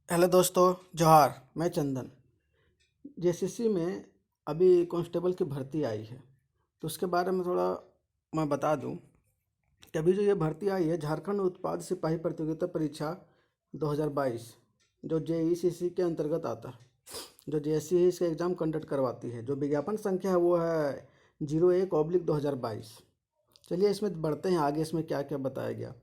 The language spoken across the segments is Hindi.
हेलो दोस्तों, जोहार। मैं चंदन। जेसीसी में अभी कांस्टेबल की भर्ती आई है, तो उसके बारे में थोड़ा मैं बता दूं कि अभी जो ये भर्ती आई है, झारखंड उत्पाद सिपाही प्रतियोगिता परीक्षा 2022, जो जेईसीसी के अंतर्गत आता है, जो जेएससी इसका एग्ज़ाम कंडक्ट करवाती है। जो विज्ञापन संख्या है वो है 01/2022। चलिए इसमें बढ़ते हैं आगे, इसमें क्या क्या बताया गया।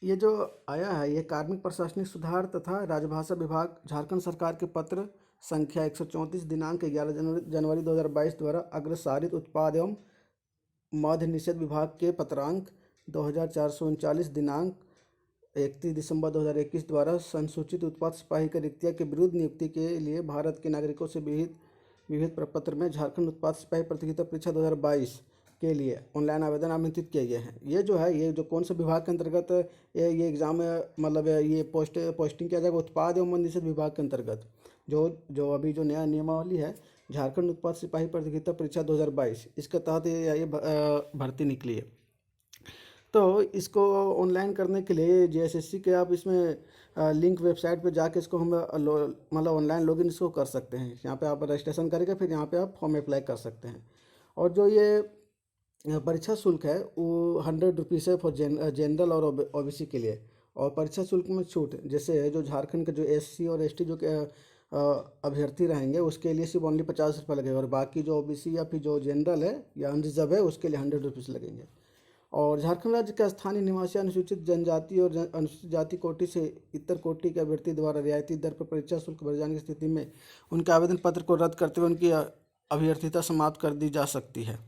ये जो आया है, ये कार्मिक प्रशासनिक सुधार तथा राजभाषा विभाग, झारखंड सरकार के पत्र संख्या 134 दिनांक 11 जनवरी 2022 द्वारा अग्रसारित उत्पाद एवं मद्य निषेध विभाग के पत्रांक 2439 दिनांक 31 दिसंबर 2021 द्वारा संसूचित उत्पाद सिपाही की रिक्तियों के विरुद्ध नियुक्ति के लिए भारत के नागरिकों से विहित विविध प्रपत्र में झारखंड उत्पाद सिपाही प्रतियोगिता परीक्षा 2022 के लिए ऑनलाइन आवेदन आमंत्रित किए गए हैं। ये जो है, ये जो कौन से विभाग के अंतर्गत ये एग्ज़ाम मतलब ये पोस्टिंग किया जाएगा, उत्पाद एवं मद्य निषेध विभाग के अंतर्गत। जो जो अभी जो नया नियमावली है, झारखंड उत्पाद सिपाही प्रतियोगिता परीक्षा 2022, इसके तहत ये भर्ती निकली है। तो इसको ऑनलाइन करने के लिए जेएसएससी के आप इसमें लिंक वेबसाइट पे जाके इसको हम मतलब ऑनलाइन लॉगिन इसको कर सकते हैं। यहाँ पे आप रजिस्ट्रेशन करके फिर यहाँ पे आप फॉर्म अप्लाई कर सकते हैं। और जो ये परीक्षा शुल्क है वो 100 रुपीज़ है फॉर जनरल और ओबीसी के लिए। और परीक्षा शुल्क में छूट, जैसे जो झारखंड के जो एससी और एसटी जो अभ्यर्थी रहेंगे उसके लिए सिर्फ ओनली 50 रुपये लगेगा, और बाकी जो ओबीसी या फिर जो जनरल है या अनरिजर्व है उसके लिए 100 रुपीज़ लगेंगे। और झारखंड राज्य का स्थानीय निवासी अनुसूचित जनजाति और अनुसूचित जाति कोटि से इतर कोटि के अभ्यर्थी द्वारा रियायती दर पर परीक्षा शुल्क भरे जाने की स्थिति में उनके आवेदन पत्र को रद्द करते हुए उनकी अभ्यर्थिता समाप्त कर दी जा सकती है।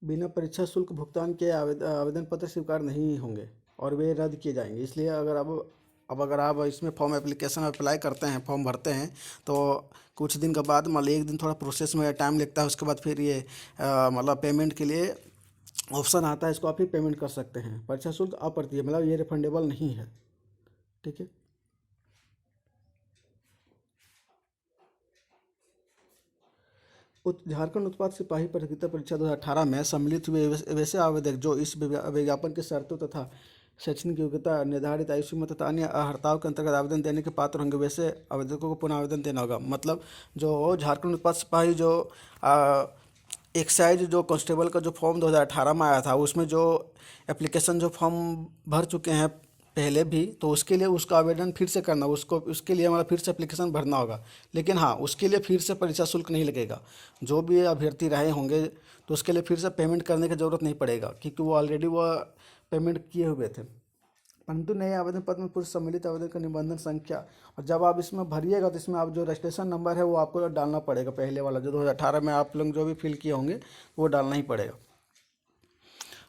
बिना परीक्षा शुल्क भुगतान के आवेदन पत्र स्वीकार नहीं होंगे और वे रद्द किए जाएंगे। इसलिए अगर अब अगर आप इसमें फॉर्म एप्लीकेशन अप्लाई करते हैं, फॉर्म भरते हैं, तो कुछ दिन के बाद मतलब एक दिन थोड़ा प्रोसेस में टाइम लगता है। उसके बाद फिर ये मतलब पेमेंट के लिए ऑप्शन आता है, इसको आप ही पेमेंट कर सकते हैं। परीक्षा शुल्क अप्रत्यक्ष, मतलब ये रिफंडेबल नहीं है। ठीक है। झारखंड उत्पाद सिपाही प्रतियोगिता परीक्षा 2018 में सम्मिलित हुए वैसे आवेदक जो इस विज्ञापन की शर्तों तथा शैक्षणिक योग्यता, निर्धारित आयु सीमा तथा अन्य हड़ताल के अंतर्गत आवेदन देने के पात्र होंगे, वैसे आवेदकों को पुनः आवेदन देना होगा। मतलब जो झारखंड उत्पाद सिपाही जो एक्साइज जो कांस्टेबल का जो फॉर्म 2018 में आया था, उसमें जो एप्लीकेशन जो फॉर्म भर चुके हैं पहले भी, तो उसके लिए उसका आवेदन फिर से करना, उसको उसके लिए हमारा फिर से एप्लीकेशन भरना होगा। लेकिन हाँ, उसके लिए फिर से परीक्षा शुल्क नहीं लगेगा। जो भी अभ्यर्थी रहे होंगे तो उसके लिए फिर से पेमेंट करने की ज़रूरत नहीं पड़ेगा, क्योंकि वो ऑलरेडी वो पेमेंट किए हुए थे। परंतु नए आवेदन पत्र में पूर्व सम्मिलित आवेदन का निबंधन संख्या, और जब आप इसमें भरिएगा तो इसमें आप जो रजिस्ट्रेशन नंबर है वो आपको डालना पड़ेगा, पहले वाला जो 2018 में आप लोग जो भी फिल किए होंगे वो डालना ही पड़ेगा।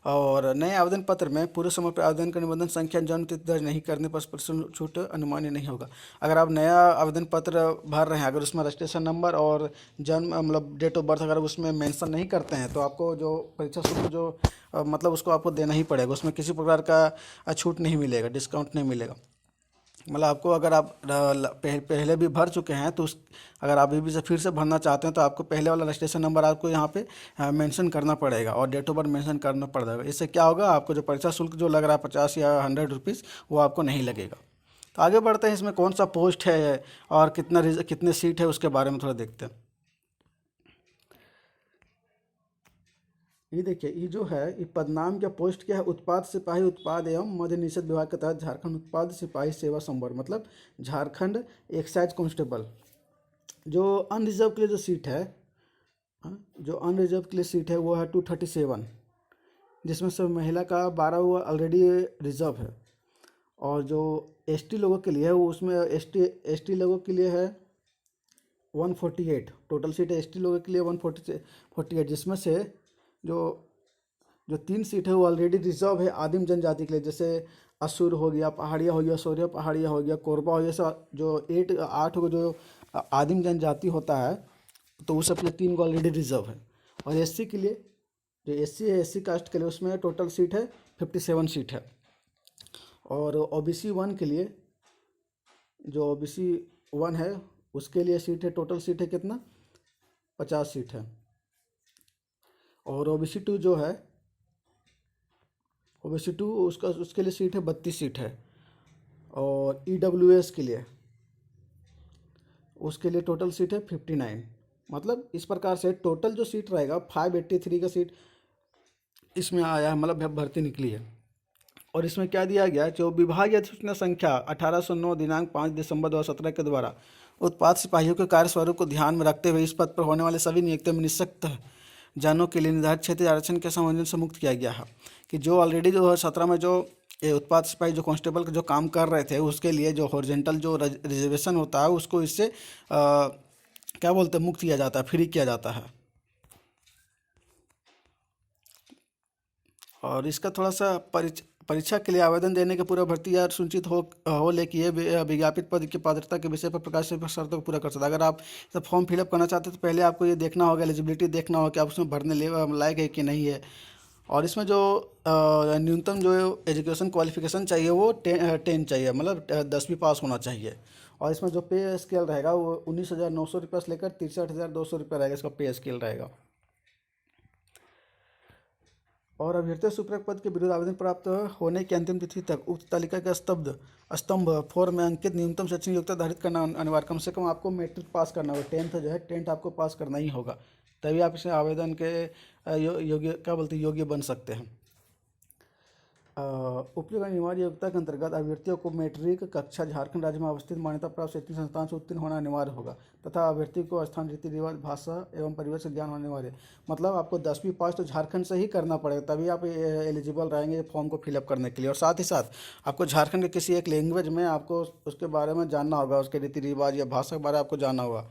और नए आवेदन पत्र में पूरे समय पर आवेदन का निबंधन संख्या जन्म तिथि दर्ज नहीं करने पर प्रश्न छूट अनुमान्य नहीं होगा। अगर आप नया आवेदन पत्र भर रहे हैं, अगर उसमें रजिस्ट्रेशन नंबर और जन्म मतलब डेट ऑफ बर्थ अगर उसमें मेंशन नहीं करते हैं, तो आपको जो परीक्षा शुल्क जो मतलब उसको आपको देना ही पड़ेगा। उसमें किसी प्रकार का छूट नहीं मिलेगा, डिस्काउंट नहीं मिलेगा। मतलब आपको, अगर आप पहले भी भर चुके हैं तो अगर आप अभी से फिर से भरना चाहते हैं तो आपको पहले वाला रजिस्ट्रेशन नंबर आपको यहाँ पे मेंशन करना पड़ेगा और डेट ऑफ बर्थ मेंशन करना पड़ेगा। इससे क्या होगा, आपको जो परीक्षा शुल्क जो लग रहा है 50 या 100 रुपीज़, वो आपको नहीं लगेगा। तो आगे बढ़ते हैं, इसमें कौन सा पोस्ट है और कितने सीट है उसके बारे में थोड़ा देखते हैं। ये देखिए, ये जो है ये पदनाम क्या पोस्ट क्या है, उत्पाद सिपाही उत्पाद एवं मद्य निषेध विभाग के तहत झारखंड उत्पाद सिपाही सेवा संवर्ग, मतलब झारखंड एक्साइज कांस्टेबल। जो अनरिजर्व के लिए जो सीट है, जो अनरिजर्व के लिए सीट है वो है 237, जिसमें से महिला का 12 वो ऑलरेडी रिजर्व है। और जो एसटी लोगों के लिए है वो, उसमें एसटी लोगों के लिए है 148 टोटल सीट है। एसटी लोगों के लिए 148, जिसमें से जो जो 3 सीट है वो ऑलरेडी रिजर्व है आदिम जनजाति के लिए, जैसे असुर हो गया, पहाड़िया हो गया, सोरिया पहाड़िया हो गया, कोरबा हो गया। सब जो 8 को जो आदिम जनजाति होता है, तो उस अपने 3 को ऑलरेडी रिजर्व है। और एससी के लिए, जो एससी है, एससी कास्ट के लिए उसमें टोटल सीट है 57 सीट है। और ओबीसी 1 के लिए, जो ओबीसी 1 है उसके लिए सीट है, टोटल सीट है कितना, 50 सीट है। और ओबीसी 2 जो है ओबीसी 2 उसके लिए सीट है 32 सीट है। और ईडब्ल्यूएस के लिए उसके लिए टोटल सीट है 59। मतलब इस प्रकार से टोटल जो सीट रहेगा 583 का सीट इसमें आया है, मतलब भर्ती निकली है। और इसमें क्या दिया गया, जो विभागीय अधिसूचना संख्या 1809 दिनांक 5 दिसंबर 2017 के द्वारा उत्पाद सिपाहियों के कार्य स्वरूप को ध्यान में रखते हुए इस पद पर होने वाले सभी नियुक्तियों में निःशक्त जानों के लिए निर्धारित क्षेत्रीय आरक्षण के संबंध से मुक्त किया गया है। कि जो ऑलरेडी 2017 में जो ये उत्पाद सिपाही जो कांस्टेबल का जो काम कर रहे थे उसके लिए जो हॉरिजेंटल जो रिजर्वेशन होता है उसको इससे क्या बोलते हैं, मुक्त किया जाता है, फ्री किया जाता है। और इसका थोड़ा सा परीक्षा के लिए आवेदन देने के पूर्व भर्ती या सुनिश्चित हो ले कि ये विज्ञापित पद की पात्रता के विषय पर प्रकाशित शर्तों को पूरा कर सकता है। अगर आप फॉर्म फिलअप करना चाहते हैं तो पहले आपको ये देखना होगा, एलिजिबिलिटी देखना होगा कि आप उसमें भरने लायक है कि नहीं है। और इसमें जो न्यूनतम जो एजुकेशन क्वालिफिकेशन चाहिए वो 10 चाहिए, मतलब 10वीं पास होना चाहिए। और इसमें जो पे स्केल रहेगा वो 19,900 रुपये से लेकर 63,200 रुपये रहेगा, इसका पे स्केल रहेगा। और अभ्यर्थी सुप्रक पद के विरुद्ध आवेदन प्राप्त होने की अंतिम तिथि तक उक्त तालिका के स्तंभ 4 में अंकित न्यूनतम शैक्षणिक योग्यता धारित करना अनिवार्य। कम से कम आपको मैट्रिक पास करना होगा, 10th जो है 10th आपको पास करना ही होगा, तभी आप इसे आवेदन के योग्य क्या बोलते हैं योग्य बन सकते हैं। उपयुक्त अनिवार्य योग्यता के अंतर्गत अभ्यर्थियों को मैट्रिक कक्षा झारखंड राज्य में अवस्थित मान्यता प्राप्त शैक्षणिक संस्थान से उत्तीर्ण होना अनिवार्य होगा तथा अभ्यर्थी को स्थान रीति रिवाज भाषा एवं परिवेश का ज्ञान होना अनिवार्य है। मतलब आपको 10वीं पास तो झारखंड से ही करना पड़ेगा, तभी आप एलिजिबल रहेंगे फॉर्म को फिलअप करने के लिए। और साथ ही साथ आपको झारखंड के किसी एक लैंग्वेज में आपको उसके बारे में जानना होगा, उसके रीति रिवाज या भाषा के बारे में आपको जानना होगा।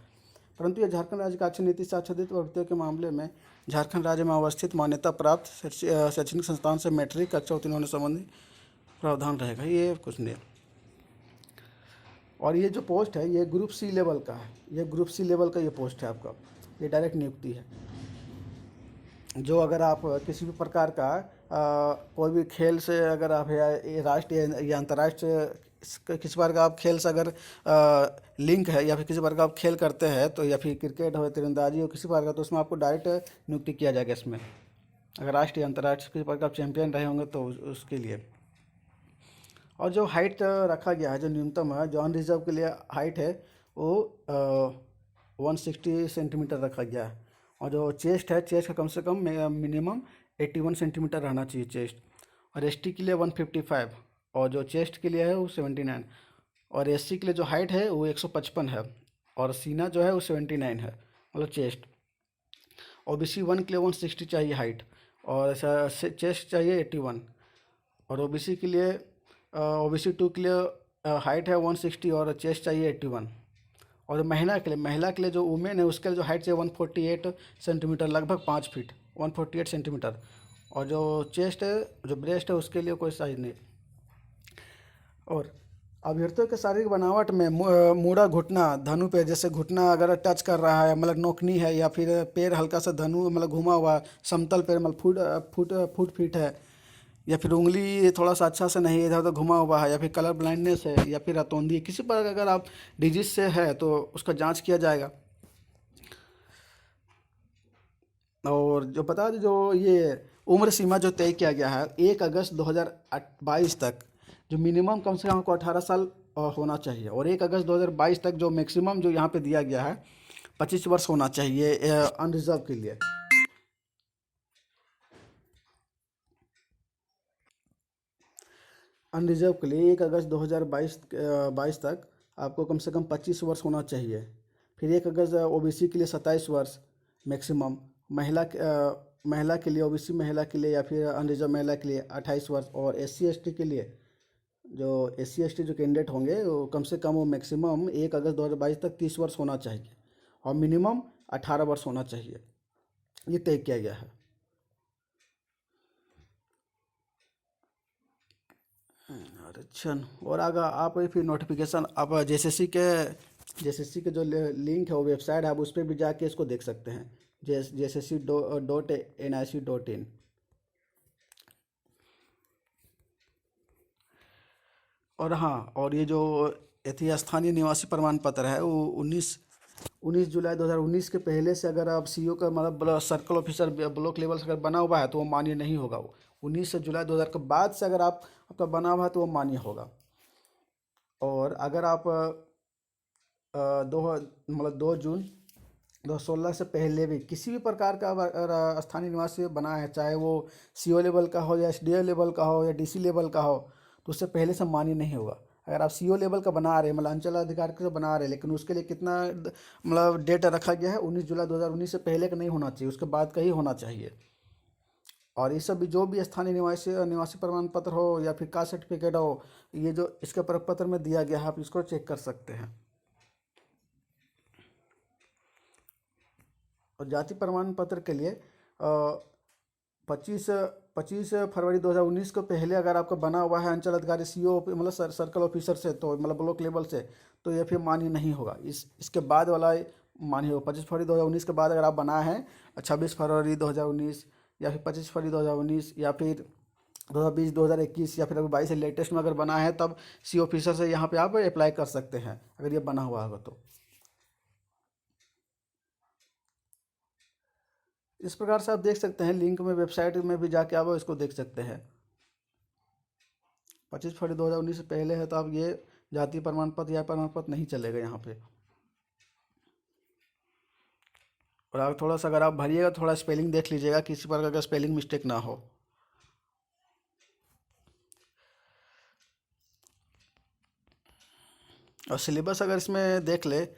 परंतु यह झारखंड राज्य का अच्छी नीति से आच्छादित अभ्यर्थियों के मामले में झारखंड राज्य में अवस्थित मान्यता प्राप्त शैक्षणिक संस्थान से मैट्रिक कक्षा उत्तीर्ण होने संबंधी प्रावधान रहेगा, ये कुछ नहीं। और ये जो पोस्ट है ये ग्रुप सी लेवल का है, ये ग्रुप सी लेवल का ये पोस्ट है आपका, ये डायरेक्ट नियुक्ति है। जो अगर आप किसी भी प्रकार का कोई भी खेल से अगर आप या राष्ट्रीय या अंतर्राष्ट्रीय किसी प्रकार का आप खेल से अगर लिंक है या फिर किसी प्रकार का आप खेल करते हैं तो, या फिर क्रिकेट हो तीरंदाजी हो किसी प्रकार का, तो उसमें आपको डायरेक्ट नियुक्ति किया जाएगा इसमें। अगर राष्ट्रीय अंतर्राष्ट्रीय किसी प्रकार का आप चैंपियन रहे होंगे तो उसके लिए। और जो हाइट रखा गया है, जो न्यूनतम है, जो अनरिजर्व के लिए हाइट है वो 160 सेंटीमीटर रखा गया है। और जो चेस्ट है, चेस्ट का कम से कम मिनिमम 81 सेंटीमीटर रहना चाहिए चेस्ट। और एसटी के लिए 155, और जो चेस्ट के लिए है वो 79। और एससी के लिए जो हाइट है वो 155 है, और सीना जो है वो 79 है, मतलब चेस्ट। ओबीसी 1 के लिए 160 चाहिए हाइट, और चेस्ट चाहिए 81। और ओबीसी के लिए ओबीसी 2 के लिए हाइट है 160 और चेस्ट चाहिए 81। और महिला के लिए जो वुमेन है उसके लिए जो हाइट चाहिए 148 सेंटीमीटर, लगभग 5 फीट 148 सेंटीमीटर। और जो चेस्ट है, जो ब्रेस्ट है, उसके लिए कोई साइज नहीं। और अभ्यर्थियों के शारीरिक बनावट में मूड़ा घुटना धनु पे, जैसे घुटना अगर टच कर रहा है मतलब नोकनी है, या फिर पैर हल्का सा धनु मतलब घुमा हुआ, समतल पैर मतलब फुट फीट है, या फिर उंगली थोड़ा सा अच्छा से नहीं इधर उधर घुमा हुआ है, या फिर कलर ब्लाइंडनेस है, या फिर अतोंधी किसी पर अगर आप डिजीज से है तो उसका जांच किया जाएगा। और जो बता दें, जो ये उम्र सीमा जो तय किया गया है 1 अगस्त 2022 तक, जो मिनिमम कम से कम आपको 18 साल होना चाहिए, और 1 अगस्त 2022 तक जो मैक्सिमम जो यहाँ पे दिया गया है 25 वर्ष होना चाहिए अनरिजर्व के लिए। अनरिजर्व के लिए 1 अगस्त 2022 तक आपको कम से कम 25 वर्ष होना चाहिए। फिर 1 अगस्त ओबीसी के लिए 27 वर्ष मैक्सिमम, महिला के लिए ओबीसी महिला के लिए या फिर अनरिजर्व महिला के लिए 28 वर्ष। और एससी एसटी के लिए जो एससी एसटी जो कैंडिडेट होंगे वो कम से कम वो मैक्सिमम 1 अगस्त 2022 तक 30 वर्ष होना चाहिए, और मिनिमम 18 वर्ष होना चाहिए, ये तय किया गया है। अच्छा, और अगर आप फिर नोटिफिकेशन आप जेएसएससी के जो लिंक है वो वेबसाइट है, आप उस पर भी जाके इसको देख सकते हैं, JSSC.nic.in। और हाँ, और ये जो स्थानीय निवासी प्रमाण पत्र है वो 19 जुलाई 2019 के पहले से अगर आप सीईओ का मतलब सर्कल ऑफिसर ब्लॉक लेवल से अगर बना हुआ है तो वो मान्य नहीं होगा। वो 19 जुलाई 2000 के बाद से अगर आप आपका बना हुआ है तो वो मान्य होगा। और अगर आप दो मतलब 2 जून 2016 से पहले भी किसी भी प्रकार का अगर स्थानीय निवासी बना है, चाहे वो सीओ लेवल का हो या एसडीओ लेवल का हो या डीसी लेवल का हो, तो उससे पहले से मान्य नहीं होगा। अगर आप सीओ लेवल का बना रहे हैं मतलब अंचल अधिकारी के बना रहे हैं, लेकिन उसके लिए कितना मतलब डेट रखा गया है, 19 जुलाई 2019 से पहले का नहीं होना चाहिए, उसके बाद का ही होना चाहिए। और ये सब भी जो भी स्थानीय निवासी निवासी प्रमाण पत्र हो या फिर कास्ट सर्टिफिकेट हो, ये जो इसके प्रपत्र में दिया गया है आप इसको चेक कर सकते हैं। और जाति प्रमाण पत्र के लिए 25 फरवरी 2019 को पहले अगर आपका बना हुआ है अंचल अधिकारी सीओ मतलब सर्कल ऑफिसर से, तो मतलब ब्लॉक लेवल से, तो ये फिर मान्य नहीं होगा। इसके बाद वाला मान्य होगा। 25 फरवरी 2019 के बाद अगर आप बना है 26 फरवरी 2019 या फिर 25 फरवरी 2019 या फिर 2020 2021 या फिर अभी 22 से लेटेस्ट में अगर बना है, तब सी ऑफिसर से यहाँ पे आप अप्लाई कर सकते हैं अगर ये बना हुआ होगा तो। इस प्रकार से आप देख सकते हैं, लिंक में वेबसाइट में भी जाके आप इसको देख सकते हैं। 25 फरवरी 2019 से पहले है तो आप ये जाति प्रमाण पत्र या प्रमाण पत्र नहीं चलेगा यहाँ पे। और आप थोड़ा सा अगर आप भरिएगा थोड़ा स्पेलिंग देख लीजिएगा, किसी प्रकार का स्पेलिंग मिस्टेक ना हो। और सिलेबस अगर इसमें देख ले,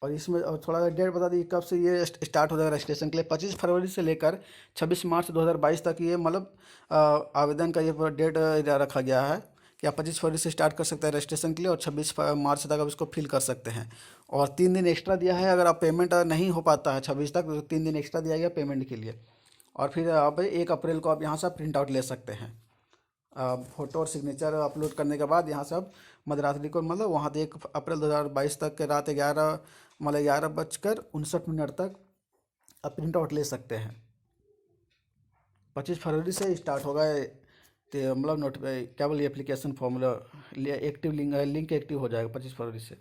और इसमें और थोड़ा डेट बता दी कब से ये स्टार्ट हो जाएगा रजिस्ट्रेशन के लिए। 25 फरवरी से लेकर 26 मार्च 2022 तक ये मतलब आवेदन का ये डेट रखा गया है कि आप 25 फरवरी से स्टार्ट कर सकते हैं रजिस्ट्रेशन के लिए और 26 मार्च तक आप इसको फिल कर सकते हैं। और 3 दिन एक्स्ट्रा दिया है, अगर आप पेमेंट नहीं हो पाता है 26 तक तो 3 दिन एक्स्ट्रा दिया गया पेमेंट के लिए। और फिर आप 1 अप्रैल को आप यहाँ से प्रिंट आउट ले सकते हैं। फोटो और सिग्नेचर अपलोड करने के बाद यहाँ से आप मध्यरात्रि को मतलब वहाँ से 1 अप्रैल 2022 तक के रात 11:59 तक आप प्रिंट आउट ले सकते हैं। 25 फरवरी से स्टार्ट होगा तो मतलब नोट क्या बोलिए application form active link active हो जाएगा 25 फरवरी से।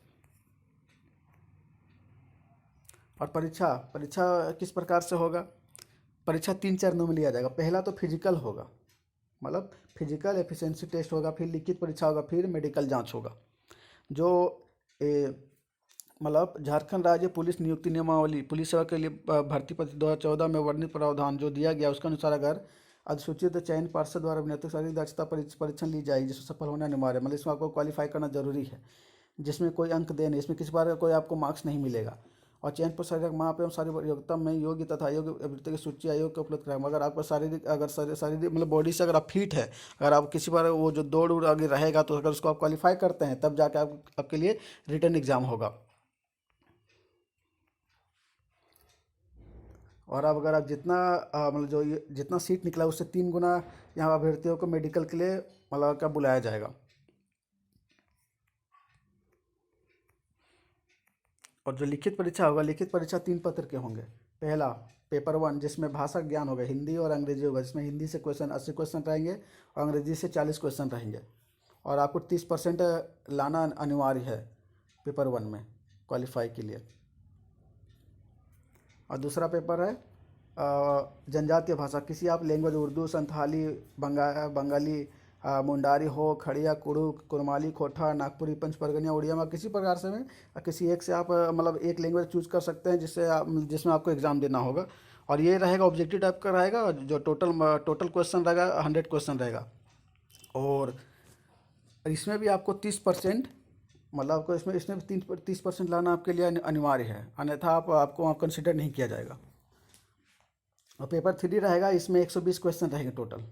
और परीक्षा परीक्षा किस प्रकार से होगा? परीक्षा 3 चरणों में लिया जाएगा। पहला तो फिजिकल होगा, मतलब फिजिकल एफिशिएंसी टेस्ट होगा, फिर लिखित परीक्षा होगा, फिर मेडिकल जांच होगा। जो मतलब झारखंड राज्य पुलिस नियुक्ति नियमावली पुलिस सेवा के लिए भर्ती पत्र 2014 में वर्णित प्रावधान जो दिया गया उसके अनुसार अगर अधिसूचित चयन पार्षद द्वारा अभिनेत्री शारीरिक दक्षता परीक्षण ली जाएगी जिसमें सफल होना अनिवार्य है। मतलब इसमें आपको क्वालिफाई करना जरूरी है, जिसमें कोई अंक दे नहीं, इसमें किसी बार कोई आपको मार्क्स नहीं मिलेगा। और चयन पर शारीरिक माप एवं शारीरिक योग्यता में योग्य तथा अयोग्य अभ्यर्थी की सूची आयोग को उपलब्ध कराएंगे। अगर आपका शारीरिक मतलब बॉडी से अगर आप फिट है, अगर आप किसी बार वो जो दौड़ उड़ आगे रहेगा तो अगर उसको आप क्वालिफाई करते हैं तब जाके आपके लिए रिटर्न एग्जाम होगा। और अब अगर आप जितना मतलब जो ये जितना सीट निकला उससे 3 गुना यहाँ अभ्यर्थियों को मेडिकल के लिए मतलब क्या बुलाया जाएगा। और जो लिखित परीक्षा होगा, लिखित परीक्षा 3 पत्र के होंगे। पहला पेपर 1 जिसमें भाषा ज्ञान होगा, हिंदी और अंग्रेजी होगा, जिसमें हिंदी से क्वेश्चन 80 क्वेश्चन रहेंगे और अंग्रेजी से 40 क्वेश्चन रहेंगे। और आपको 30% लाना अनिवार्य है पेपर 1 में क्वालिफाई के लिए। और दूसरा पेपर है जनजातीय भाषा, किसी आप लैंग्वेज उर्दू, संथाली, बंगाली, मुंडारी हो, खड़िया, कुड़ू, कुरमाली, खोटा, नागपुरी, पंच परगनिया, उड़िया में किसी प्रकार से में किसी एक से आप मतलब एक लैंग्वेज चूज कर सकते हैं जिसमें आपको एग्ज़ाम देना होगा। और ये रहेगा ऑब्जेक्टिव टाइप का रहेगा, और जो टोटल क्वेश्चन रहेगा 100 क्वेश्चन रहेगा। और इसमें भी आपको 30% मतलब आपको इसमें इसमें भी 30% लाना आपके लिए अनिवार्य है, अन्यथा आपको वहाँ कंसिडर नहीं किया जाएगा। और पेपर 3 रहेगा, इसमें 120 क्वेश्चन रहेंगे टोटल।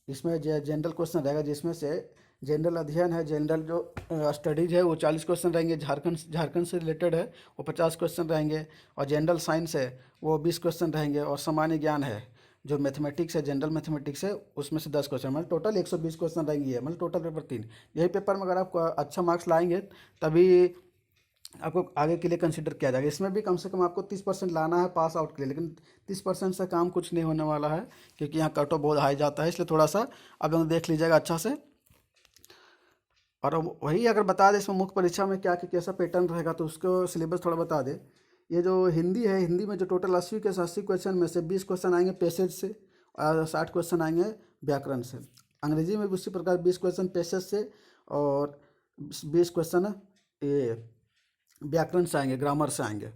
इसमें जनरल क्वेश्चन रहेगा, जिसमें से जनरल अध्ययन है, जनरल जो स्टडीज़ है वो 40 क्वेश्चन रहेंगे, झारखंड से रिलेटेड है वो 50 क्वेश्चन रहेंगे। और जनरल साइंस है वो 20 क्वेश्चन रहेंगे। और सामान्य ज्ञान है जो मैथमेटिक्स है, जनरल मैथमेटिक्स है, उसमें से 10 क्वेश्चन, मतलब टोटल 120 क्वेश्चन रहेंगे। ये मतलब टोटल पेपर 3। यही पेपर में अगर आप अच्छा मार्क्स लाएंगे तभी आपको आगे के लिए कंसिडर किया जाएगा। इसमें भी कम से कम आपको 30% लाना है पास आउट के लिए, लेकिन 30% से काम कुछ नहीं होने वाला है क्योंकि यहाँ कट ऑफ बहुत हाई जाता है, इसलिए थोड़ा सा आप लोग देख लीजिएगा अच्छा से। और अब वही अगर बता दे इसमें मुख्य परीक्षा में क्या कैसा पैटर्न रहेगा, तो उसको सिलेबस थोड़ा बता दे। ये जो हिंदी है, हिंदी में जो टोटल 80 के 80 क्वेश्चन में से 20 क्वेश्चन आएंगे पैसेज से और 60 क्वेश्चन आएंगे व्याकरण से। अंग्रेजी में भी उसी प्रकार 20 क्वेश्चन पैसेज से और 20 क्वेश्चन ये व्याकरण से आएंगे, ग्रामर से आएंगे।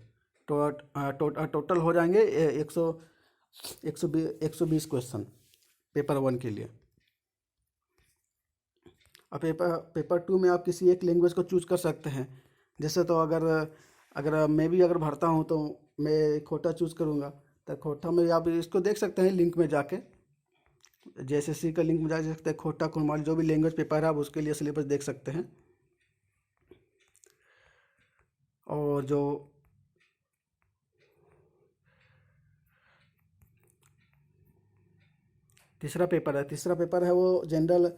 टोटल हो जाएंगे 120 क्वेश्चन पेपर 1 के लिए। और पेपर 2 में आप किसी एक लैंग्वेज को चूज कर सकते हैं। जैसे तो अगर अगर मैं भी अगर भरता हूँ तो मैं खोटा चूज़ करूँगा, तो खोटा में आप इसको देख सकते हैं लिंक में जाके, JSSC का लिंक में जा सकते हैं। खोटा कुमारी जो भी लैंग्वेज पेपर है आप उसके लिए सिलेबस देख सकते हैं। और जो तीसरा पेपर है वो जनरल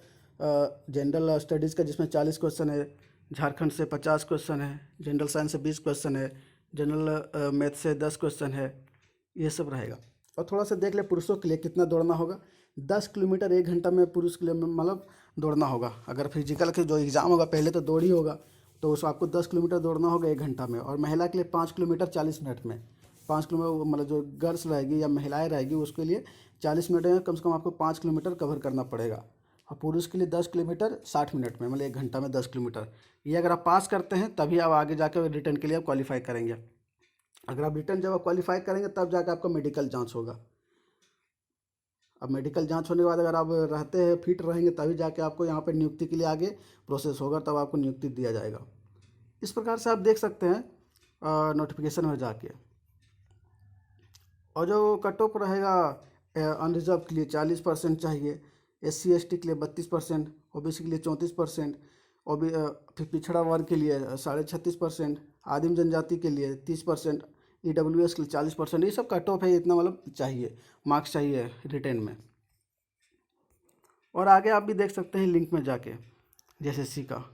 स्टडीज़ का, जिसमें 40 क्वेश्चन है। झारखंड से 50 क्वेश्चन है, जनरल साइंस से 20 क्वेश्चन है, जनरल मैथ से 10 क्वेश्चन है, ये सब रहेगा। और थोड़ा सा देख ले पुरुषों के लिए कितना दौड़ना होगा। 10 किलोमीटर 1 घंटा में पुरुष के लिए मतलब दौड़ना होगा। अगर फिजिकल के जो एग्ज़ाम होगा पहले तो दौड़ ही होगा, तो उसको आपको 10 किलोमीटर दौड़ना होगा 1 घंटा में। और महिला के लिए 5 किलोमीटर 40 मिनट में। 5 किलोमीटर मतलब जो गर्ल्स रहेगी या महिलाएं रहेगी उसके लिए 40 मिनट में कम से कम आपको 5 किलोमीटर कवर करना पड़ेगा। और पुरुष के लिए 10 किलोमीटर 60 मिनट में, मतलब 1 घंटा में 10 किलोमीटर। ये अगर आप पास करते हैं तभी आप आगे जाकर रिटर्न के लिए आप क्वालिफाई करेंगे। अगर आप रिटर्न जब आप क्वालिफाई करेंगे तब जाकर आपका मेडिकल जांच होगा। अब मेडिकल जांच होने के बाद अगर आप रहते हैं फिट रहेंगे तभी जाके आपको यहाँ पे नियुक्ति के लिए आगे प्रोसेस होगा, तब आपको नियुक्ति दिया जाएगा। इस प्रकार से आप देख सकते हैं नोटिफिकेशन में जाके। और जो कट ऑफ रहेगा अनरिजर्व के लिए 40% चाहिए, SC ST के लिए 32%, OBC के लिए 34%, फिर पिछड़ा वर्ग के लिए 36.5%, आदिम जनजाति के लिए 30%, EWS के लिए 40%। ये सब कट ऑफ है, इतना मतलब चाहिए मार्क्स चाहिए रिटेन में। और आगे आप भी देख सकते हैं लिंक में जाके JSSC का।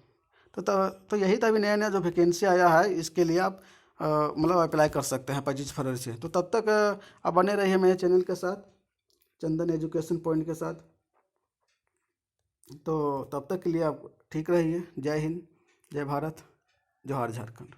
तो यही था, अभी नया नया जो वैकेंसी आया है इसके लिए आप मतलब अप्लाई कर सकते हैं 25 फरवरी से। तो तब तक आप बने रहिए मेरे चैनल के साथ, चंदन एजुकेशन पॉइंट के साथ। तो तब तक के लिए आप ठीक रहिए। जय हिंद, जय भारत, जोहार झारखंड।